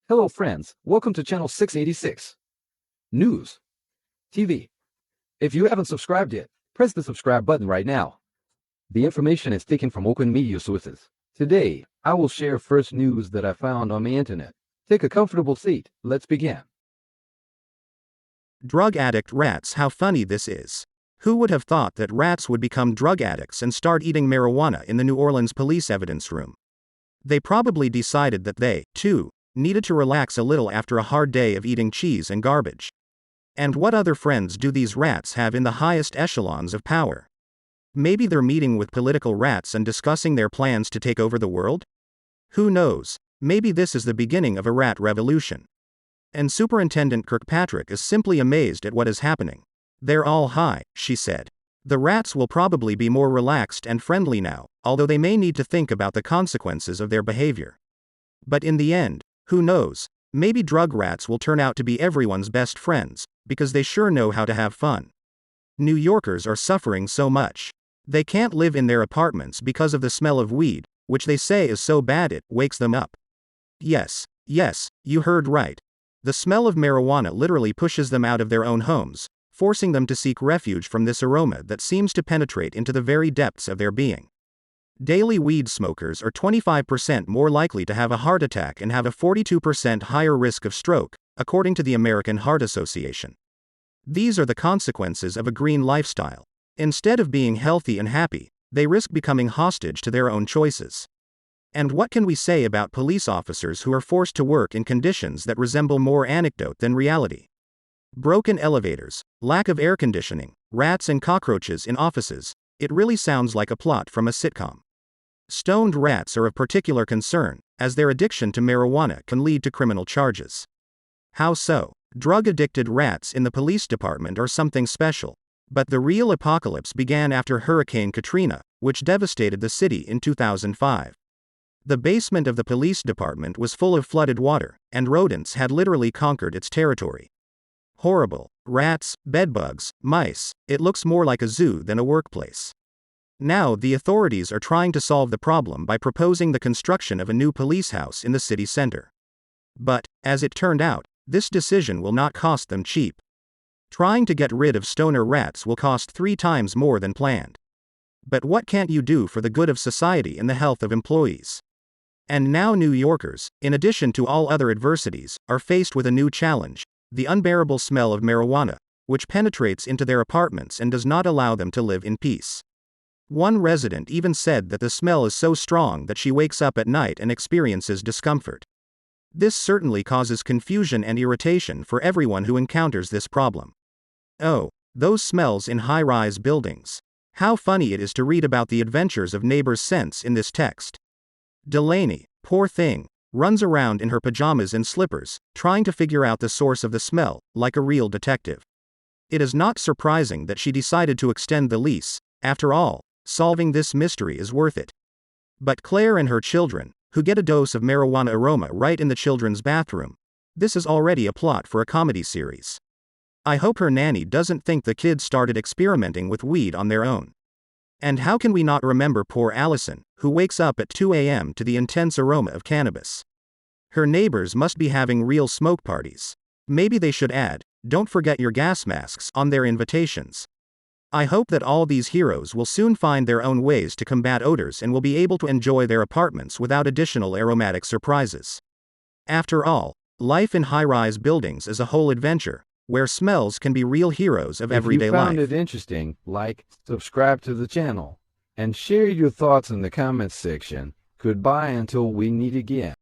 Hello friends, welcome to channel 686. News. TV. If you haven't subscribed yet, press the subscribe button right now. The information is taken from open media sources. Today, I will share first news that I found on the internet. Take a comfortable seat, let's begin. Drug addict rats. How funny this is. Who would have thought that rats would become drug addicts and start eating marijuana in the New Orleans police evidence room? They probably decided that they, too, needed to relax a little after a hard day of eating cheese and garbage. And what other friends do these rats have in the highest echelons of power? Maybe they're meeting with political rats and discussing their plans to take over the world? Who knows? Maybe this is the beginning of a rat revolution. And Superintendent Kirkpatrick is simply amazed at what is happening. They're all high, she said. The rats will probably be more relaxed and friendly now, although they may need to think about the consequences of their behavior. But in the end, who knows? Maybe drug rats will turn out to be everyone's best friends, because they sure know how to have fun. New Yorkers are suffering so much. They can't live in their apartments because of the smell of weed, which they say is so bad it wakes them up. Yes, you heard right. The smell of marijuana literally pushes them out of their own homes, forcing them to seek refuge from this aroma that seems to penetrate into the very depths of their being. Daily weed smokers are 25% more likely to have a heart attack and have a 42% higher risk of stroke, according to the American Heart Association. These are the consequences of a green lifestyle. Instead of being healthy and happy, they risk becoming hostage to their own choices. And what can we say about police officers who are forced to work in conditions that resemble more anecdote than reality? Broken elevators, lack of air conditioning, rats and cockroaches in offices. It really sounds like a plot from a sitcom. Stoned rats are of particular concern, as their addiction to marijuana can lead to criminal charges. How so? Drug-addicted rats in the police department are something special. But the real apocalypse began after Hurricane Katrina, which devastated the city in 2005. The basement of the police department was full of flooded water, and rodents had literally conquered its territory. Horrible. Rats, bedbugs, mice. It looks more like a zoo than a workplace. Now the authorities are trying to solve the problem by proposing the construction of a new police house in the city center. But, as it turned out, this decision will not cost them cheap. Trying to get rid of stoner rats will cost 3 times more than planned. But what can't you do for the good of society and the health of employees? And now New Yorkers, in addition to all other adversities, are faced with a new challenge: the unbearable smell of marijuana, which penetrates into their apartments and does not allow them to live in peace. One resident even said that the smell is so strong that she wakes up at night and experiences discomfort. This certainly causes confusion and irritation for everyone who encounters this problem. Oh, those smells in high-rise buildings. How funny it is to read about the adventures of neighbors Sense in this text. Delaney, poor thing, runs around in her pajamas and slippers, trying to figure out the source of the smell, like a real detective. It is not surprising that she decided to extend the lease. After all, solving this mystery is worth it. But Claire and her children, who get a dose of marijuana aroma right in the children's bathroom. This is already a plot for a comedy series. I hope her nanny doesn't think the kids started experimenting with weed on their own. And how can we not remember poor Allison, who wakes up at 2 a.m. to the intense aroma of cannabis? Her neighbors must be having real smoke parties. Maybe they should add, "Don't forget your gas masks," on their invitations. I hope that all these heroes will soon find their own ways to combat odors and will be able to enjoy their apartments without additional aromatic surprises. After all, life in high-rise buildings is a whole adventure, where smells can be real heroes of everyday life. If you found it interesting, like, subscribe to the channel, and share your thoughts in the comments section. Goodbye until we meet again.